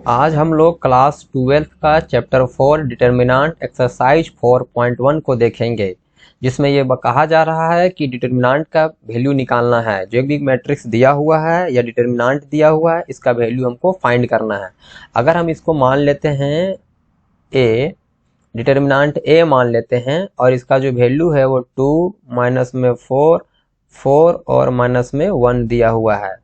आज हम लोग क्लास 12 का चैप्टर 4 डिटर्मिनेंट एक्सरसाइज 4.1 को देखेंगे, जिसमें ये कहा जा रहा है कि डिटर्मिनेंट का वैल्यू निकालना है। जो भी मैट्रिक्स दिया हुआ है या डिटर्मिनेंट दिया हुआ है, इसका वैल्यू हमको फाइंड करना है। अगर हम इसको मान लेते हैं ए, डिटर्मिनेंट ए मान लेते हैं और इसका जो वैल्यू है वो 2 माइनस में 4 और माइनस में 1 दिया हुआ है।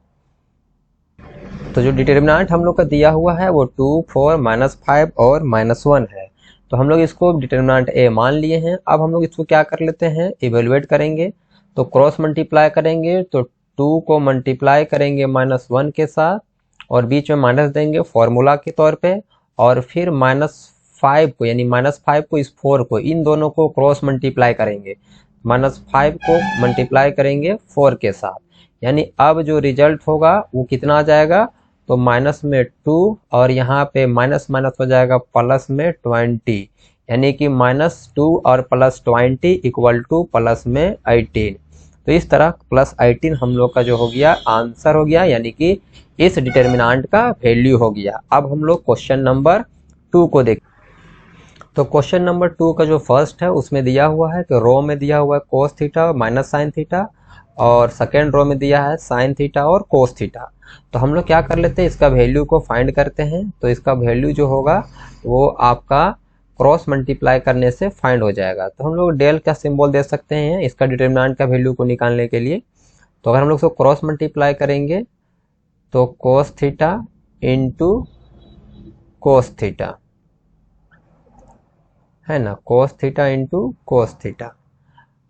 तो जो डिटर्मिनेंट हम लोग का दिया हुआ है वो 2, 4, -5 और -1 है। तो हम लोग इसको डिटर्मिनेंट ए मान लिए हैं। अब हम लोग इसको क्या कर लेते हैं, इवेलुएट करेंगे। तो क्रॉस मल्टीप्लाई करेंगे तो 2 को मल्टीप्लाई करेंगे -1 के साथ और बीच में माइनस देंगे फॉर्मूला के तौर पे, और फिर -5 को यानी -5 को इस 4 को, इन दोनों को क्रॉस मल्टीप्लाई करेंगे। -5 को मल्टीप्लाई करेंगे 4 के साथ, यानी अब जो रिजल्ट होगा वो कितना आ जाएगा, तो माइनस में 2 और यहाँ पे माइनस माइनस हो जाएगा प्लस में 20, यानी कि -2 और +20 इक्वल टू प्लस में 18। तो इस तरह +18 हम लोग का जो हो गया आंसर हो गया, यानी कि इस डिटर्मिनेंट का वैल्यू हो गया। अब हम लोग क्वेश्चन नंबर 2 को देखें। तो क्वेश्चन नंबर 2 का जो फर्स्ट है उसमें दिया हुआ है कि रो में दिया हुआ है cos theta minus sine theta, और सेकेंड रो में दिया है साइन थीटा और कोस थीटा। तो हम लोग क्या कर लेते हैं, इसका वैल्यू को फाइंड करते हैं। तो इसका वैल्यू जो होगा वो आपका क्रॉस मल्टीप्लाई करने से फाइंड हो जाएगा। तो हम लोग डेल का सिंबल दे सकते हैं इसका डिटर्मिनेंट का वैल्यू को निकालने के लिए। तो अगर हम लोग इसको क्रॉस मल्टीप्लाई करेंगे तो cos theta into cos theta है ना, cos theta into cos theta,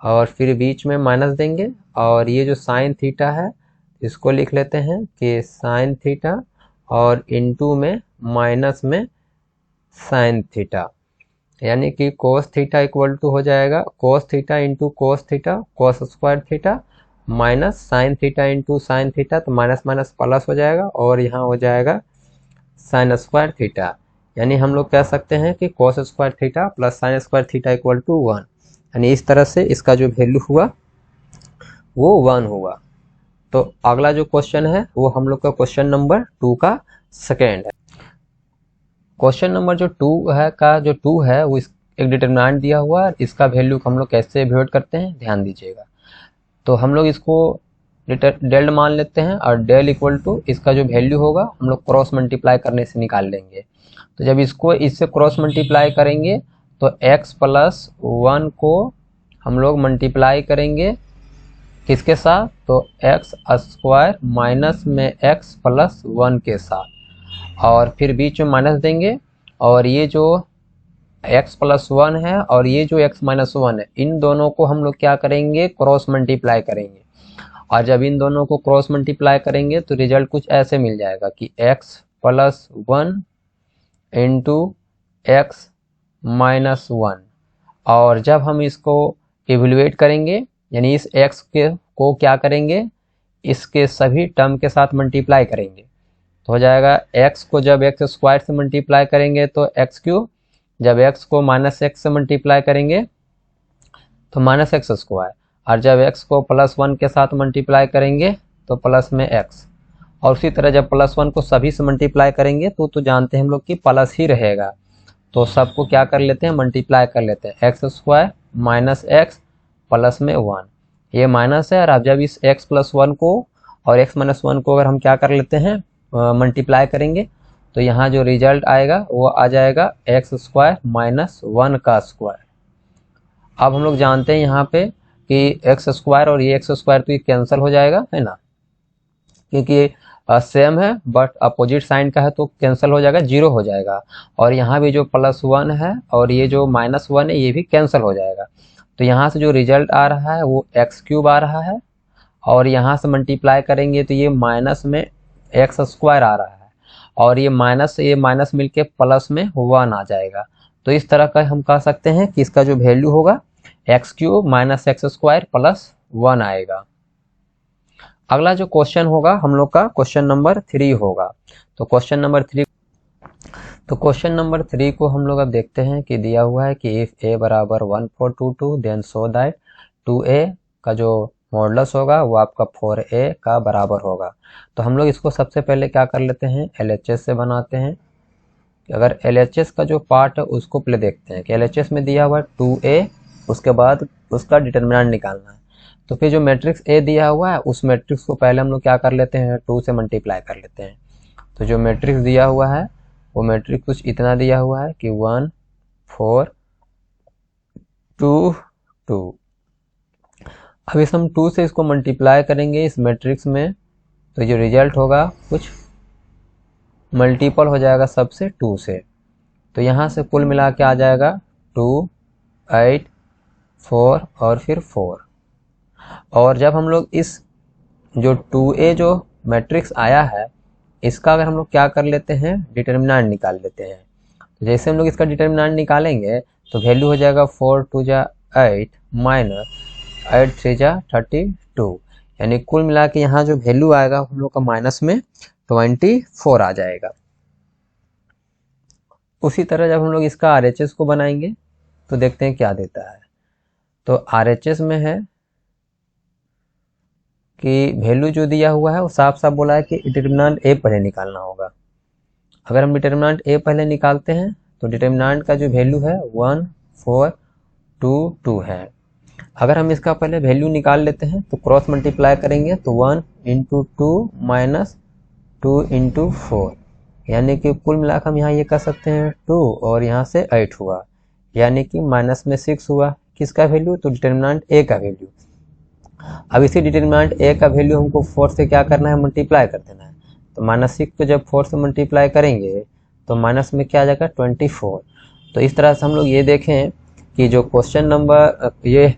और फिर बीच में माइनस देंगे। और ये जो साइन थीटा है इसको लिख लेते हैं कि साइन थीटा, और इनटू में माइनस में साइन थीटा, यानी कि कोस थीटा इक्वल टू हो जाएगा cos theta into cos theta cos square theta minus sine theta into sine theta, तो माइनस माइनस प्लस हो जाएगा और यहाँ हो जाएगा साइन स्क्वायर थीटा। यानी हम लोग कह सकते हैं कि cos square theta plus sine square theta equal to 1, यानी इस तरह से इसका जो वैल्यू हुआ वो 1 हुआ। तो अगला जो क्वेश्चन है वो हम लोग का क्वेश्चन नंबर 2 का सेकेंड है। क्वेश्चन नंबर जो 2 है वो एक डिटर्मिनेंट दिया हुआ है। इसका वैल्यू हम लोग कैसे इवैल्यूएट करते हैं ध्यान दीजिएगा। तो हम लोग इसको डेल मान लेते हैं और डेल इक्वल टू इसका जो वैल्यू होगा हम लोग क्रॉस मल्टीप्लाई करने से निकाल लेंगे। तो जब इसको इससे क्रॉस मल्टीप्लाई करेंगे तो x+1 को हम लोग मल्टीप्लाई करेंगे किसके साथ, तो x² माइनस में x+1 के साथ, और फिर बीच में माइनस देंगे। और ये जो x+1 है और ये जो x-1 है, इन दोनों को हम लोग क्या करेंगे, क्रॉस मल्टीप्लाई करेंगे। और जब इन दोनों को क्रॉस मल्टीप्लाई करेंगे तो रिजल्ट कुछ ऐसे मिल जाएगा कि x+1 इंटू x-1। और जब हम इसको इवेल्युएट करेंगे यानी इस x को क्या करेंगे, इसके सभी टर्म के साथ मल्टीप्लाई करेंगे, तो हो जाएगा x को जब x² से मल्टीप्लाई करेंगे तो x3, जब x को -x से मल्टीप्लाई करेंगे तो -x², और जब x को +1 के साथ मल्टीप्लाई करेंगे तो प्लस में x, और उसी तरह जब +1 को सभी से मल्टीप्लाई करेंगे तो जानते हैं हम लोग कि प्लस ही रहेगा। तो सबको क्या कर लेते हैं, मल्टीप्लाई कर लेते हैं, x² माइनस x प्लस में 1, ये माइनस है। और अब जब इस x+1 को और x-1 को अगर हम क्या कर लेते हैं, मल्टीप्लाई करेंगे, तो यहाँ जो रिजल्ट आएगा वो आ जाएगा x² माइनस 1 का स्क्वायर। अब हम लोग जानते हैं यहाँ पे कि x² और ये x² तो ये कैंसिल हो जाएगा, है ना, क्योंकि सेम है बट अपोजिट साइन का है तो कैंसिल हो जाएगा, 0 हो जाएगा। और यहाँ भी जो +1 है और ये जो -1 है ये भी कैंसिल हो जाएगा। तो यहाँ से जो रिजल्ट आ रहा है वो x³ आ रहा है, और यहाँ से मल्टीप्लाई करेंगे तो ये माइनस में x² आ रहा है, और ये माइनस मिलके प्लस में 1 आ जाएगा। तो इस तरह का हम कह सकते हैं कि इसका जो वैल्यू होगा x³ माइनस x² प्लस 1 आएगा। अगला जो क्वेश्चन होगा हम लोग का क्वेश्चन नंबर 3 होगा। तो क्वेश्चन नंबर 3 को हम लोग अब देखते हैं कि दिया हुआ है कि इफ a बराबर 1 4 2 2 देन सो दैट 2a का जो मॉडुलस होगा वो आपका 4a का बराबर होगा। तो हम लोग इसको सबसे पहले क्या कर लेते हैं, LHS से बनाते हैं। अगर LHS का जो पार्ट है उसको पहले देखते हैं कि LHS में दिया हुआ है 2a, उसके बाद उसका डिटर्मिनेंट निकालना है। तो फिर जो मैट्रिक्स A दिया हुआ है उस मैट्रिक्स को पहले हम लोग क्या कर लेते हैं, 2 से मल्टीप्लाई कर लेते हैं। तो जो मैट्रिक्स दिया हुआ है वो मैट्रिक्स कुछ इतना दिया हुआ है कि 1 4 2 2। अब इस हम 2 से इसको मल्टीप्लाई करेंगे इस मैट्रिक्स में, तो जो रिजल्ट होगा कुछ मल्टीपल हो जाएगा सबसे 2 से। तो यहाँ से कुल मिला के आ जाएगा 2 8 4 और फिर 4। और जब हम लोग इस जो 2a जो मैट्रिक्स आया है इसका अगर हम लोग क्या कर लेते हैं, डिटर्मिनेंट निकाल लेते हैं। तो जैसे हम लोग इसका डिटर्मिनेंट निकालेंगे तो वैल्यू हो जाएगा 4 2 जा 8 माइनस 8 3 जा 32, यानी कुल मिला के यहाँ जो वैल्यू आएगा हम लोग का माइनस में 24 आ जाएगा। उसी तरह जब हम लोग इसका RHS को बनाएंगे तो देखते हैं क्या देता है। तो RHS में है कि वैल्यू जो दिया हुआ है वो साफ साफ बोला है कि डिटर्मिनेंट A पहले निकालना होगा। अगर हम डिटर्मिनेंट A पहले निकालते हैं तो डिटर्मिनेंट का जो वैल्यू है 1 4 2 2 है। अगर हम इसका पहले वैल्यू निकाल लेते हैं तो क्रॉस मल्टीप्लाई करेंगे तो 1 × 2 माइनस 2 × 4, यानी कि कुल मिलाकर हम यहाँ ये कर सकते हैं 2 और यहाँ से 8 हुआ, यानी कि माइनस में 6 हुआ। किसका वैल्यू, तो डिटर्मिनेंट A का वैल्यू। अब इसी डिटर्मिनेंट A का वैल्यू हमको 4 से क्या करना है, मल्टीप्लाई कर देना है। तो -6 को जब 4 से मल्टीप्लाई करेंगे तो माइनस में क्या आ जाएगा 24। तो इस तरह से हम लोग ये देखें कि जो क्वेश्चन नंबर ये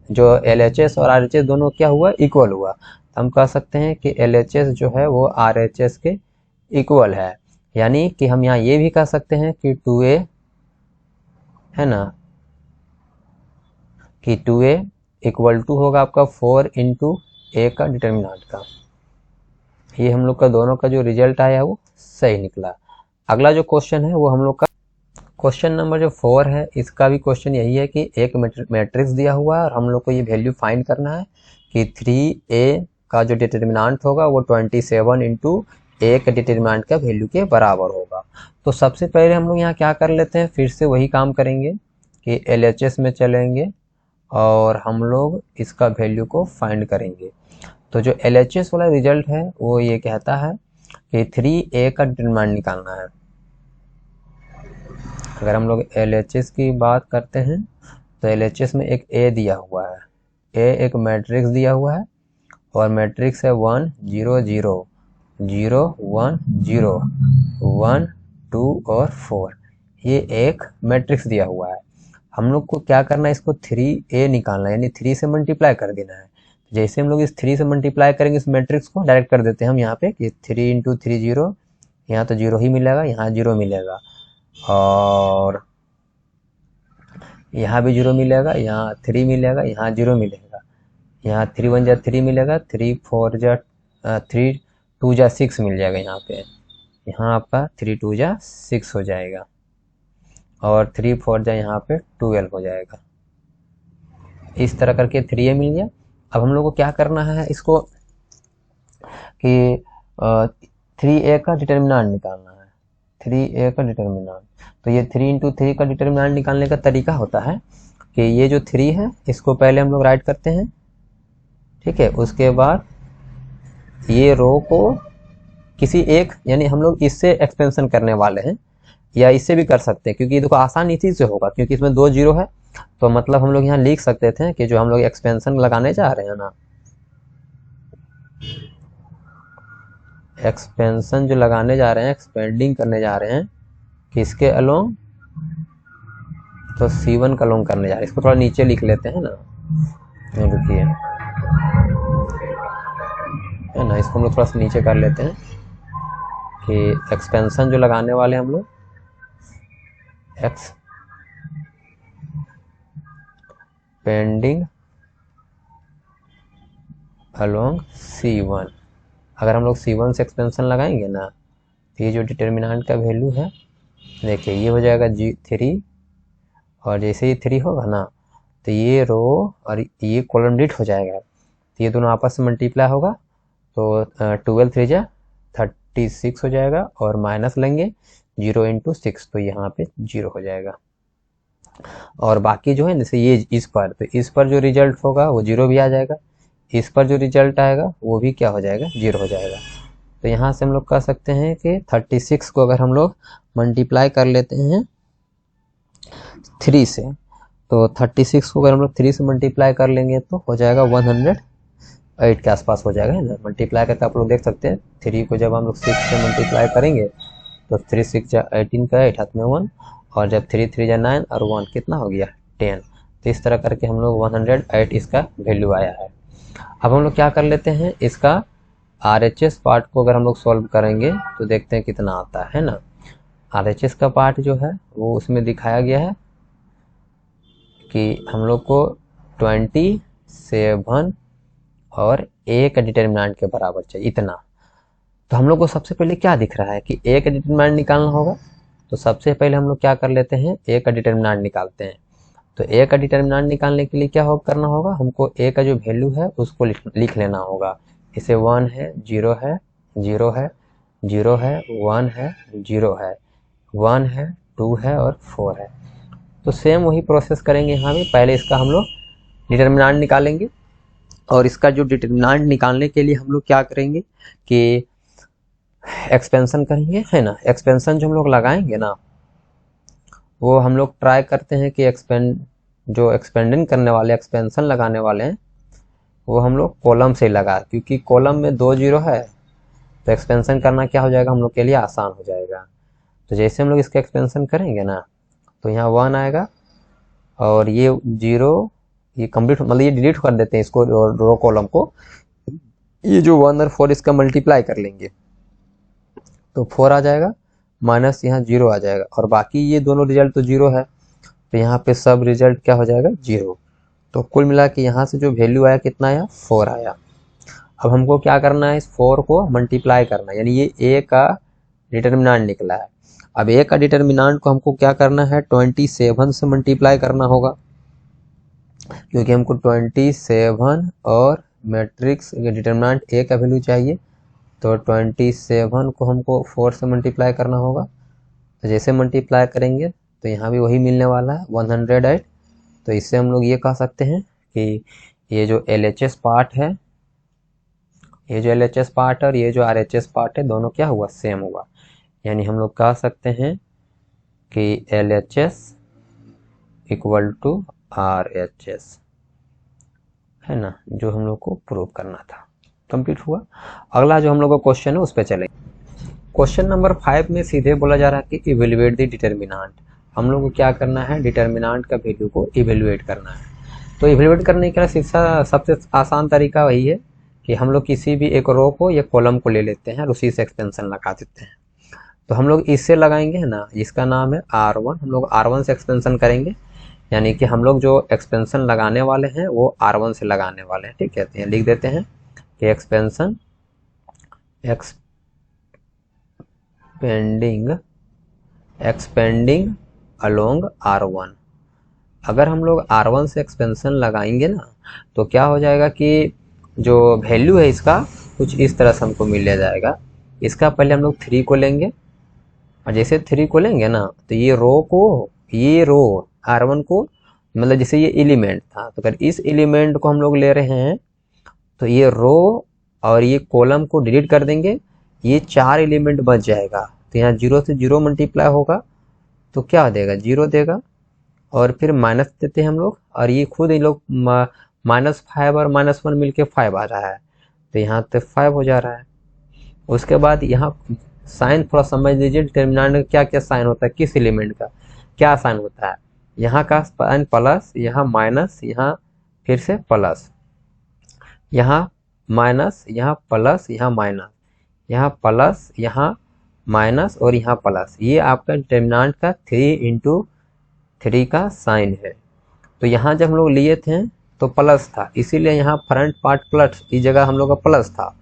जो LHS और RHS दोनों क्या हुआ, इक्वल हुआ। तो हम कह सकते हैं कि LHS जो है वो RHS के इक्वल है, यानी कि हम यहाँ ये भी कह सकते हैं कि 2a है ना, कि 2a इक्वल टू होगा आपका 4 × A का डिटर्मिनेंट का। ये हम लोग का दोनों का जो रिजल्ट आया वो सही निकला। अगला जो क्वेश्चन है वो हम लोग का क्वेश्चन नंबर जो 4 है, इसका भी क्वेश्चन यही है कि एक मैट्रिक्स दिया हुआ है और हम लोग को ये वैल्यू फाइंड करना है कि 3a का जो डिटर्मिनेंट होगा वो 27 × A के डिटर्मिनेंट का वैल्यू के बराबर होगा। तो सबसे पहले हम लोग यहाँ क्या कर लेते हैं, फिर से वही काम करेंगे कि LHS में चलेंगे और हम लोग इसका वैल्यू को फाइंड करेंगे। तो जो LHS वाला रिजल्ट है वो ये कहता है कि 3a का डिटर्मिनेंट निकालना है। अगर हम लोग LHS की बात करते हैं तो LHS में एक A दिया हुआ है, A एक मैट्रिक्स दिया हुआ है और मैट्रिक्स है 1 0 0 0 1 0 1 2 और 4। ये एक मैट्रिक्स दिया हुआ है। हम लोग को क्या करना है, इसको 3a निकालना है, यानी 3 से मल्टीप्लाई कर देना है। जैसे हम लोग इस 3 से मल्टीप्लाई करेंगे इस मैट्रिक्स को डायरेक्ट कर देते हैं हम यहाँ पे कि 3 × 3 0, यहाँ तो 0 ही मिलेगा, यहाँ 0 मिलेगा और यहाँ भी 0 मिलेगा, यहाँ 3 मिलेगा, यहाँ 0 मिलेगा, यहाँ 3 1 जा 3 मिलेगा, 3 4 जा 3 2 जा 6 मिल जाएगा यहाँ पे। यहाँ आपका 3 2 जा 6 हो जाएगा और 3 4 जा यहाँ पे 12 हो जाएगा। इस तरह करके 3a मिल गया। अब हम लोग को क्या करना है, इसको कि 3a का डिटर्मिनेंट निकालना है, 3a का डिटर्मिनेंट। तो ये 3 × 3 का डिटर्मिनेंट निकालने का तरीका होता है कि ये जो 3 है इसको पहले हम लोग राइट करते हैं, ठीक है। उसके बाद ये रो को किसी एक, यानी हम लोग इससे एक्सपेंशन करने वाले हैं या इससे भी कर सकते हैं, क्योंकि देखो आसान इसी से होगा क्योंकि इसमें 2 0 है। तो मतलब हम लोग यहाँ लिख सकते थे कि जो हम लोग एक्सपेंशन लगाने जा रहे हैं ना, एक्सपेंशन जो लगाने जा रहे हैं, एक्सपेंडिंग करने जा रहे हैं किसके अलोंग, तो C1 का अलोंग करने जा रहे हैं। इसको थोड़ा नीचे लिख लेते हैं ना, रुकिए है ना, इसको हम लोग थोड़ा सा नीचे कर लेते हैं कि एक्सपेंशन जो लगाने वाले हम लोग एक्सपेंडिंग अलोंग C1। अगर हम लोग C1 से एक्सपेंशन लगाएंगे ना तो ये जो डिटर्मिनेंट का वैल्यू है, देखिए ये हो जाएगा G3 और जैसे ही 3 होगा ना तो ये रो और ये कॉलम डिलीट हो जाएगा। तो ये दोनों आपस में मल्टीप्लाई होगा तो 12 3 जा 36 हो जाएगा, और माइनस लेंगे 0 इंटू 6, तो यहाँ पे 0 हो जाएगा। और बाकी जो है जैसे ये इस पर, तो इस पर जो रिजल्ट होगा वो 0 भी आ जाएगा, इस पर जो रिजल्ट आएगा वो भी क्या हो जाएगा, 0 हो जाएगा। तो यहाँ से हम लोग कह सकते हैं कि 36 को अगर हम लोग मल्टीप्लाई कर लेते हैं 3 से, तो 36 को अगर हम लोग 3 से मल्टीप्लाई कर लेंगे तो हो जाएगा 108 के आसपास हो जाएगा, है ना। मल्टीप्लाई करके आप लोग देख सकते हैं 3 को जब हम लोग 6 से मल्टीप्लाई करेंगे तो 3 6 18 का 8 हाथ में 1, और जब 3 3 9 और 1 कितना हो गया 10। तो इस तरह करके हम लोग 108 इसका वैल्यू आया है। अब हम लोग क्या कर लेते हैं, इसका RHS पार्ट को अगर हम लोग सॉल्व करेंगे तो देखते हैं कितना आता है ना। RHS का पार्ट जो है वो उसमें दिखाया गया है कि हम लोग को 27 और A का डिटर्मिनेंट के बराबर चाहिए, इतना। तो हम लोग को सबसे पहले क्या दिख रहा है कि A का डिटर्मिनेंट निकालना होगा। तो सबसे पहले हम लोग क्या कर लेते हैं, A का डिटर्मिनेंट निकालते हैं। तो A का डिटर्मिनेंट निकालने के लिए क्या करना होगा, हमको A का जो वैल्यू है उसको लिख लेना होगा। इसे 1 है, 0 है, 0 है, 0 है, 1 है, 0 है, 1 है, 2 है और 4 है। तो सेम वही प्रोसेस करेंगे यहाँ भी। पहले इसका हम लोग डिटर्मिनेंट निकालेंगे, और इसका जो डिटर्मिनेंट निकालने के लिए हम लोग क्या करेंगे कि एक्सपेंशन करेंगे, है ना। एक्सपेंशन जो हम लोग लगाएंगे ना, वो हम लोग ट्राई करते हैं कि एक्सपेंडिंग करने वाले, एक्सपेंशन लगाने वाले हैं, वो हम लोग कॉलम से लगा, क्योंकि कॉलम में 2 0 है, तो एक्सपेंशन करना क्या हो जाएगा हम लोग के लिए आसान हो जाएगा। तो जैसे हम लोग इसका एक्सपेंशन करेंगे ना, तो यहाँ 1 आएगा, और ये 0 ये कंप्लीट, मतलब ये डिलीट कर देते हैं इसको, रो कॉलम को। ये जो 1 और 4 इसका मल्टीप्लाई कर लेंगे तो 4 आ जाएगा, माइनस यहाँ 0 आ जाएगा, और बाकी ये दोनों रिजल्ट तो 0 है, तो यहाँ पे सब रिजल्ट क्या हो जाएगा 0। तो कुल मिला के यहाँ से जो वैल्यू आया कितना आया, 4 आया। अब हमको क्या करना है, इस 4 को मल्टीप्लाई करना है, यानी ये A का डिटर्मिनेंट निकला है। अब A का डिटर्मिनेंट को हमको क्या करना है, 27 से मल्टीप्लाई करना होगा, क्योंकि हमको 27 और मैट्रिक्स डिटर्मिनेंट A का वैल्यू चाहिए। तो 27 को हमको 4 से मल्टीप्लाई करना होगा। तो जैसे मल्टीप्लाई करेंगे तो यहाँ भी वही मिलने वाला है 108। तो इससे हम लोग ये कह सकते हैं कि ये जो LHS पार्ट है, ये जो LHS पार्ट और ये जो RHS पार्ट है, दोनों क्या हुआ, सेम हुआ। यानी हम लोग कह सकते हैं कि LHS इक्वल टू RHS, है ना, जो हम लोग को प्रूव करना था। कंप्लीट हुआ। अगला जो हम लोग का क्वेश्चन है उस पर चलेंगे। क्वेश्चन नंबर 5 में सीधे बोला जा रहा है कि इवेल्युएट द डिटर्मिनेंट। हम लोग को क्या करना है, डिटर्मिनेंट का वैल्यू को इवेल्युएट करना है। तो इवेल्युएट करने का सबसे आसान तरीका वही है कि हम लोग किसी भी एक रो को या कॉलम को ले लेते हैं और उसी से एक्सपेंशन लगा देते हैं। तो हम लोग इससे लगाएंगे, है ना, जिसका नाम है R1। हम लोग R1 से एक्सपेंशन करेंगे, यानी कि हम लोग जो एक्सपेंशन लगाने वाले हैं वो R1 से लगाने वाले हैं। ठीक है, लिख देते हैं कि एक्सपेंशन एक्सपेंडिंग अलोंग R1। अगर हम लोग R1 से एक्सपेंशन लगाएंगे ना, तो क्या हो जाएगा कि जो वैल्यू है इसका कुछ इस तरह से हमको मिल जाएगा। इसका पहले हम लोग 3 को लेंगे, और जैसे 3 को लेंगे ना, तो ये रो R1 को, मतलब जैसे ये एलिमेंट था, तो अगर इस एलिमेंट को हम लोग ले रहे हैं तो ये रो और ये कॉलम को डिलीट कर देंगे, ये 4 एलिमेंट बच जाएगा। तो यहाँ 0 से 0 मल्टीप्लाई होगा तो क्या देगा, 0 देगा, और फिर माइनस देते हैं हम लोग, और ये खुद ही लोग -5 और -1 मिलके 5 आ रहा है, तो यहाँ पे 5 हो जा रहा है। उसके बाद यहाँ साइन थोड़ा समझ लीजिए, डिटर्मिनेंट का क्या क्या साइन होता है, किस एलिमेंट का क्या साइन होता है। यहाँ का साइन प्लस, यहाँ माइनस, यहाँ फिर से प्लस, यहाँ माइनस, यहाँ प्लस, यहाँ माइनस, यहाँ प्लस, यहाँ माइनस और यहाँ प्लस। ये आपका डिटर्मिनेंट का 3 × 3 का साइन है। तो यहाँ जब हम लोग लिए थे तो प्लस था, इसीलिए यहाँ फ्रंट पार्ट प्लस, इस जगह हम लोग का प्लस था।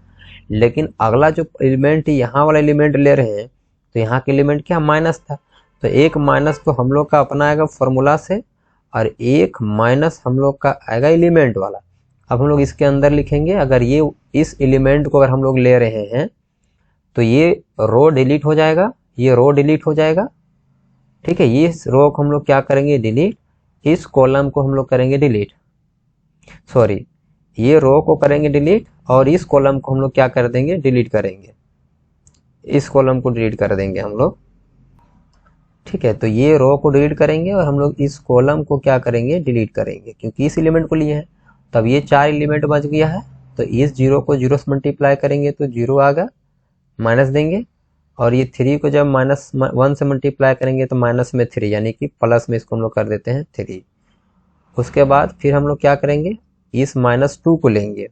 लेकिन अगला जो एलिमेंट यहाँ वाला एलिमेंट ले रहे हैं, तो यहाँ के एलिमेंट क्या, माइनस था। तो एक माइनस तो हम लोग का अपना आएगा फॉर्मूला से, और एक माइनस हम लोग का आएगा एलिमेंट वाला। अब हम लोग इसके अंदर लिखेंगे, अगर ये इस एलिमेंट को अगर हम लोग ले रहे हैं तो ये रो डिलीट हो जाएगा, ये रो डिलीट हो जाएगा, ठीक है। ये रो को हम लोग क्या करेंगे, डिलीट, इस कॉलम को हम लोग करेंगे डिलीट, सॉरी ये रो को करेंगे डिलीट और इस कॉलम को हम लोग क्या कर देंगे, डिलीट करेंगे, इस कॉलम को डिलीट कर देंगे हम लोग, ठीक है। तो ये रो को डिलीट करेंगे और हम लोग इस कॉलम को क्या करेंगे, डिलीट करेंगे, क्योंकि इस एलिमेंट को लिए हैं। तब ये 4 एलिमेंट बच गया है, तो इस 0 को 0 से मल्टीप्लाई करेंगे तो 0 आएगा, माइनस देंगे, और ये 3 को जब -1 से मल्टीप्लाई करेंगे तो माइनस में 3, यानी कि प्लस में इसको हम लोग कर देते हैं 3। उसके बाद फिर हम लोग क्या करेंगे, इस -2 को लेंगे,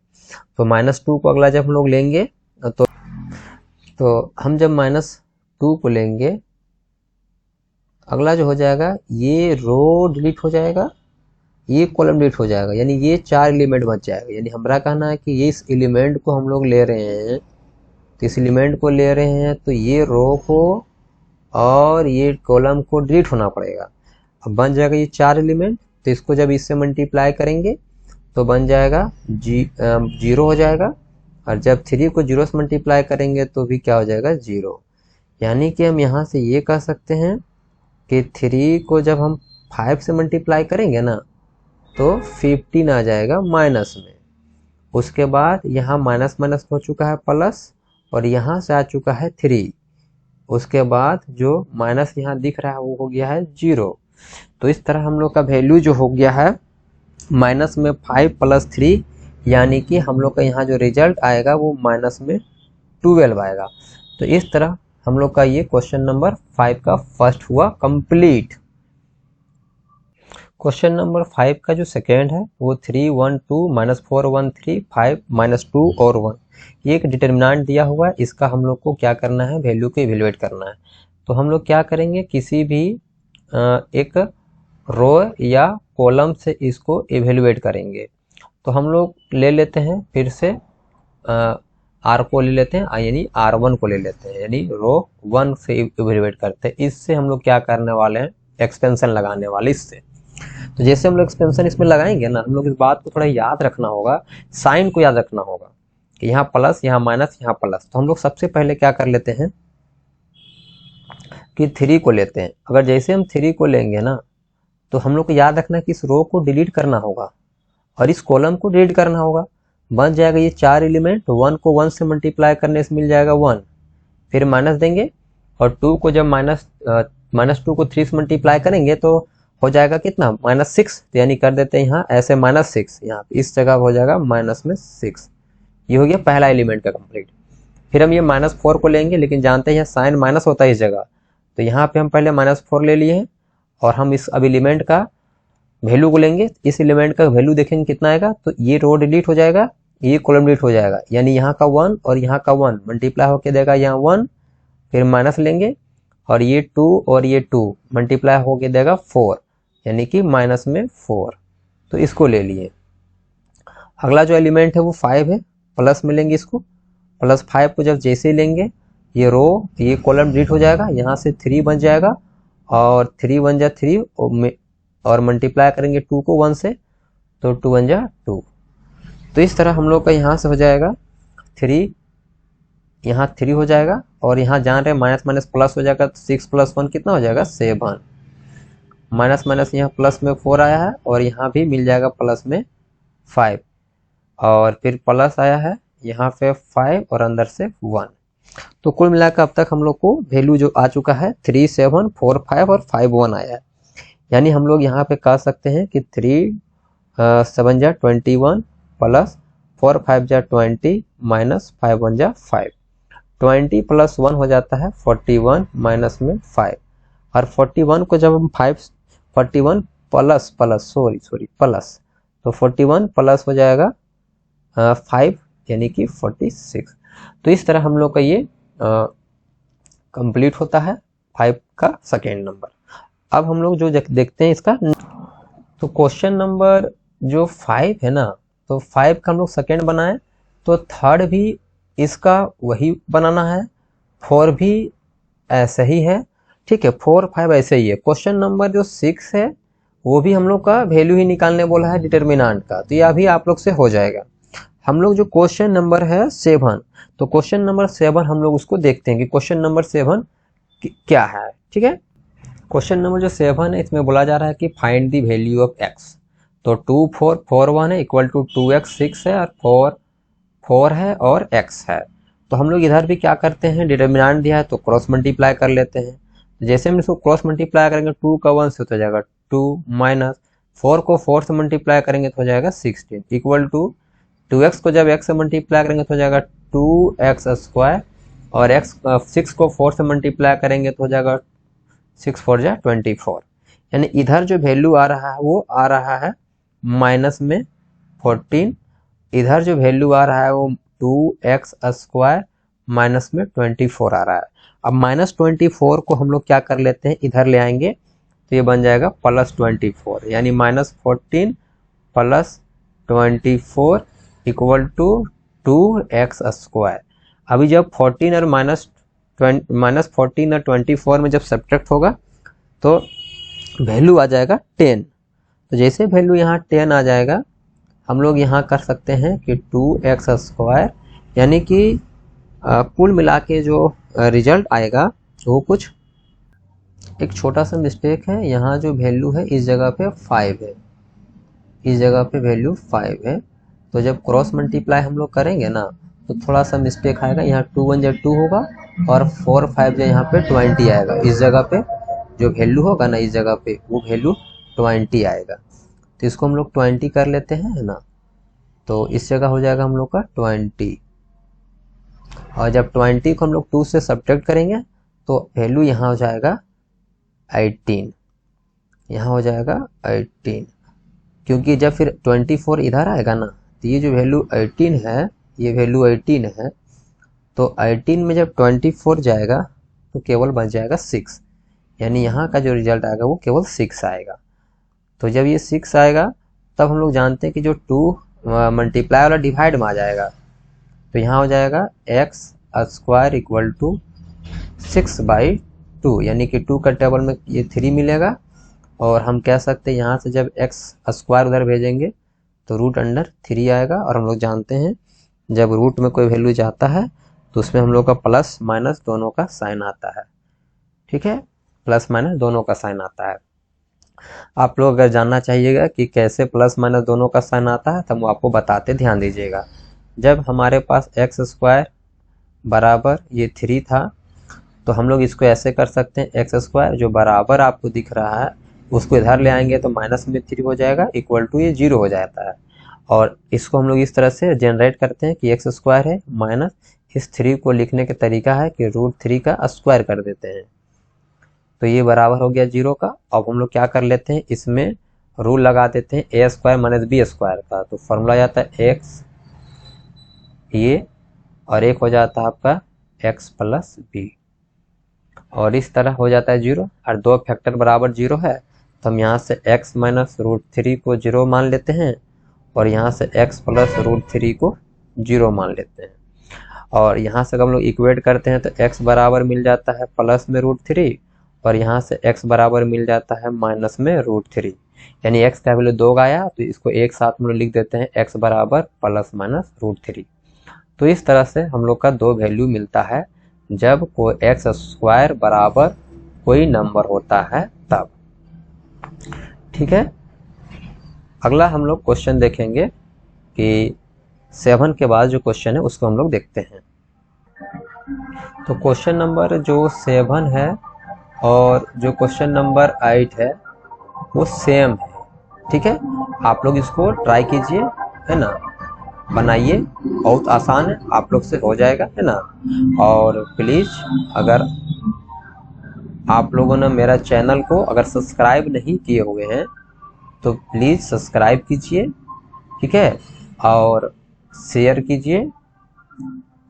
तो -2 को अगला जब हम लोग लेंगे तो हम जब -2 को लेंगे, अगला जो हो जाएगा, ये रो डिलीट हो जाएगा, ये कॉलम डिलीट हो जाएगा, यानी ये 4 एलिमेंट बच जाएगा। यानी हमारा कहना है कि ये इस एलिमेंट को हम लोग ले रहे हैं, तो इस एलिमेंट को ले रहे हैं तो ये रो को और ये कॉलम को डिलीट होना पड़ेगा। अब बन जाएगा ये 4 एलिमेंट, तो इसको जब इससे मल्टीप्लाई करेंगे तो बन जाएगा 0 हो जाएगा, और जब 3 को 0 से मल्टीप्लाई करेंगे तो भी क्या हो जाएगा, 0। यानी कि हम यहाँ से ये कह सकते हैं कि 3 को जब हम 5 से मल्टीप्लाई करेंगे ना तो 15 आ जाएगा माइनस में। उसके बाद यहाँ माइनस माइनस हो चुका है प्लस, और यहाँ से आ चुका है 3। उसके बाद जो माइनस यहाँ दिख रहा है वो हो गया है 0। तो इस तरह हम लोग का वैल्यू जो हो गया है माइनस में 5 + 3, यानी कि हम लोग का यहाँ जो रिजल्ट आएगा वो माइनस में 12 आएगा। तो इस तरह हम लोग का ये क्वेश्चन नंबर 5 का फर्स्ट हुआ कंप्लीट। क्वेश्चन नंबर 5 का जो सेकेंड है वो 3 1 2 -4 1 3 5 -2 और 1, ये एक डिटर्मिनेंट दिया हुआ है। इसका हम लोग को क्या करना है, वैल्यू को इवेलुएट करना है। तो हम लोग क्या करेंगे, किसी भी एक रो या कॉलम से इसको इवेलुएट करेंगे। तो हम लोग ले लेते हैं फिर से आर को ले लेते हैं, यानी R1 को ले लेते हैं, यानी रो 1 से इवेलुएट करते हैं। इससे हम लोग क्या करने वाले हैं, एक्सपेंशन लगाने वाले इससे। तो जैसे हम लोग एक्सपेंशन इसमें लगाएंगे ना, हम लोग इस बात को थोड़ा याद रखना होगा, साइन को याद रखना होगा कि यहाँ प्लस, यहाँ माइनस, यहाँ प्लस। तो हम लोग सबसे पहले क्या कर लेते हैं कि 3 को लेते हैं। अगर जैसे हम 3 को लेंगे ना, तो हम लोग को याद रखना है कि इस रो को डिलीट करना होगा और इस कॉलम को डिलीट करना होगा। बन जाएगा ये 4 एलिमेंट, 1 को 1 से मल्टीप्लाई करने से मिल जाएगा 1, फिर माइनस देंगे, और 2 को जब -2 को 3 से मल्टीप्लाई करेंगे तो हो जाएगा कितना, -6। तो यानी कर देते हैं यहाँ ऐसे -6, यहाँ इस जगह हो जाएगा -6। ये हो गया पहला एलिमेंट का कंप्लीट। फिर हम ये -4 को लेंगे, लेकिन जानते हैं यहाँ साइन माइनस होता है इस जगह, तो यहाँ पे हम पहले -4 ले लिए हैं, और हम इस अब एलिमेंट का वैल्यू को लेंगे। इस एलिमेंट का वैल्यू देखेंगे कितना आएगा, तो ये रो डिलीट हो जाएगा, ये कॉलम डिलीट हो जाएगा, यानी यहाँ का 1 और यहाँ का 1 मल्टीप्लाई होके देगा यहाँ 1, फिर माइनस लेंगे, और ये 2 और ये 2 मल्टीप्लाई होके देगा 4, यानी कि माइनस में 4। तो इसको ले लिए। अगला जो एलिमेंट है वो 5 है, प्लस में लेंगे इसको, +5 को जब जैसे ही लेंगे, ये रो ये कॉलम डिलीट हो जाएगा, यहाँ से 3 बन जाएगा, और 3 बन जा 3, और मल्टीप्लाई करेंगे 2 को 1 से, तो 2 बन जा 2। तो इस तरह हम लोग का यहाँ से हो जाएगा 3, यहाँ 3 हो जाएगा, और यहाँ जान रहे माइनस माइनस प्लस हो जाएगा, तो 6 + 1 कितना हो जाएगा, 7। माइनस माइनस यहाँ प्लस में 4 आया है, और यहाँ भी मिल जाएगा प्लस में 5, और फिर प्लस आया है यहाँ पे 5 और अंदर से 1। तो कुल मिलाकर अब तक हम लोग को वैल्यू जो आ चुका है 3 7 4 5 और 5 1 आया है। यानी हम लोग यहाँ पे कह सकते हैं कि 3 7 जा 21 प्लस 4 5 जा 20 माइनस 5 1 जा 5, 20 + 1 हो जाता है 41 माइनस में 5, और 41 को जब हम 41 प्लस प्लस, तो 41 प्लस हो जाएगा 5, यानी कि 46। तो इस तरह हम लोग का ये कंप्लीट होता है 5 का सेकेंड नंबर। अब हम लोग जो देखते हैं इसका, तो क्वेश्चन नंबर जो 5 है ना, तो 5 का हम लोग सेकेंड बनाए, तो थर्ड भी इसका वही बनाना है, 4 भी ऐसे ही है, ठीक है, 4 5 ऐसे ही है। क्वेश्चन नंबर जो 6 है वो भी हम लोग का वैल्यू ही निकालने बोला है डिटर्मिनेंट का, तो यह भी आप लोग से हो जाएगा। हम लोग जो क्वेश्चन नंबर है 7, तो क्वेश्चन नंबर 7 हम लोग उसको देखते हैं कि क्वेश्चन नंबर 7 क्या है। ठीक है, क्वेश्चन नंबर जो 7 है इसमें बोला जा रहा है कि find the value of x। तो 2 4 4 1 है इक्वल टू 2x 6 है और 4 4 है और x है। तो हम लोग इधर भी क्या करते हैं, डिटर्मिनेंट दिया है तो क्रॉस मल्टीप्लाई कर लेते हैं। जैसे हम इसको क्रॉस मल्टीप्लाई करेंगे 2 का 1 से तो हो जाएगा 2 माइनस 4 को 4 से मल्टीप्लाई करेंगे तो हो जाएगा 16 इक्वल टू 2x को जब x से मल्टीप्लाई करेंगे तो हो जाएगा 2x स्क्वायर और x 6 को 4 से मल्टीप्लाई करेंगे तो हो जाएगा 6 4 जा 24। यानी इधर जो वैल्यू आ रहा है वो आ रहा है माइनस में 14, इधर जो वैल्यू आ रहा है वो 2x स्क्वायर माइनस में 24 आ रहा है। अब माइनस 24 को हम लोग क्या कर लेते हैं, इधर ले आएंगे तो ये बन जाएगा प्लस 24, यानी minus 14 plus 24 equal to 2x square. अभी जब 14 और माइनस 14 और 24 में जब सब्ट्रैक्ट होगा तो वैल्यू आ जाएगा 10। तो जैसे वैल्यू यहाँ 10 आ जाएगा हम लोग यहाँ कर सकते हैं कि 2x स्क्वायर, यानी कि कुल मिला के जो रिजल्ट आएगा वो कुछ एक छोटा सा मिस्टेक है। यहाँ जो वैल्यू है इस जगह पे 5 है, इस जगह पे वैल्यू 5 है। तो जब क्रॉस मल्टीप्लाई हम लोग करेंगे ना तो थोड़ा सा मिस्टेक आएगा, यहाँ 2 1 जा 2 होगा और 4 5 जा यहाँ पे 20 आएगा। इस जगह पे जो वैल्यू होगा ना इस जगह पे वो वैल्यू 20 आएगा। तो इसको हम लोग 20 कर लेते हैं, है ना। तो इस जगह हो जाएगा हम लोग का 20, और जब 20 को हम लोग 2 से सब्ट्रैक्ट करेंगे तो वैल्यू यहाँ हो जाएगा 18, यहाँ हो जाएगा 18, क्योंकि जब फिर 24 इधर आएगा ना तो ये जो वैल्यू 18 है, ये वैल्यू 18 है, तो 18 में जब 24 जाएगा तो केवल बच जाएगा 6, यानी यहाँ का जो रिजल्ट आएगा वो केवल 6 आएगा। तो जब ये 6 आएगा तब हम लोग जानते हैं कि जो 2 मल्टीप्लाई वाला डिवाइड में आ जाएगा, तो यहाँ हो जाएगा x स्क्वायर इक्वल टू 6/2, यानी कि 2 का टेबल में ये 3 मिलेगा, और हम कह सकते हैं यहाँ से जब x स्क्वायर उधर भेजेंगे तो रूट अंडर 3 आएगा। और हम लोग जानते हैं जब रूट में कोई वैल्यू जाता है तो उसमें हम लोग का प्लस माइनस दोनों का साइन आता है। ठीक है, प्लस माइनस दोनों का साइन आता है। आप लोग अगर जानना चाहिएगा कि कैसे प्लस माइनस दोनों का साइन आता है तो हम आपको बताते, ध्यान दीजिएगा। जब हमारे पास x स्क्वायर बराबर ये 3 था तो हम लोग इसको ऐसे कर सकते हैं, x स्क्वायर जो बराबर आपको दिख रहा है उसको इधर ले आएंगे तो माइनस में 3 हो जाएगा इक्वल टू ये 0 हो जाता है। और इसको हम लोग इस तरह से जनरेट करते हैं कि x स्क्वायर है माइनस इस 3 को लिखने का तरीका है कि √3 का स्क्वायर कर देते हैं, तो ये बराबर हो गया 0 का। अब हम लोग क्या कर लेते हैं, इसमें रूल लगा देते हैं a square minus b square का, तो फॉर्मूला जाता है x ये और एक हो जाता है आपका x प्लस b, और इस तरह हो जाता है 0, और 2 फैक्टर बराबर 0 है तो हम यहाँ से x माइनस √3 को 0 मान लेते हैं और यहाँ से x प्लस √3 को 0 मान लेते हैं। और यहाँ से हम लोग इक्वेट करते हैं तो x बराबर मिल जाता है प्लस में √3 और यहाँ से x बराबर मिल जाता है माइनस में √3, यानी x का वैल्यू 2 आया तो इसको एक साथ में लिख देते हैं x बराबर प्लस माइनस √3। तो इस तरह से हम लोग का 2 वैल्यू मिलता है जब कोई x स्क्वायर बराबर कोई नंबर होता है तब। ठीक है, अगला हम लोग क्वेश्चन देखेंगे कि 7 के बाद जो क्वेश्चन है उसको हम लोग देखते हैं। तो क्वेश्चन नंबर जो 7 है और जो क्वेश्चन नंबर 8 है वो सेम है। ठीक है, आप लोग इसको ट्राई कीजिए, है ना, बनाइए, बहुत आसान है, आप लोग से हो जाएगा, है ना। और प्लीज अगर आप लोगों ने मेरा चैनल को अगर सब्सक्राइब नहीं किए हुए हैं तो प्लीज सब्सक्राइब कीजिए, ठीक है, और शेयर कीजिए,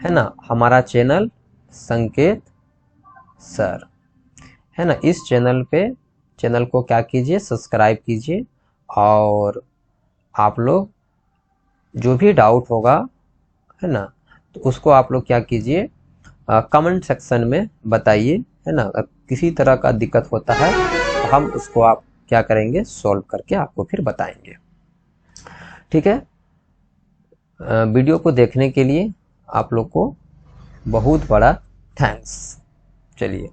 है ना। हमारा चैनल संकेत सर, है ना, इस चैनल को क्या कीजिए, सब्सक्राइब कीजिए। और आप लोग जो भी डाउट होगा, है ना, तो उसको आप लोग क्या कीजिए, कमेंट सेक्शन में बताइए, है ना। अगर किसी तरह का दिक्कत होता है तो हम उसको आप क्या करेंगे, सॉल्व करके आपको फिर बताएंगे। ठीक है, वीडियो को देखने के लिए आप लोग को बहुत बड़ा थैंक्स। चलिए।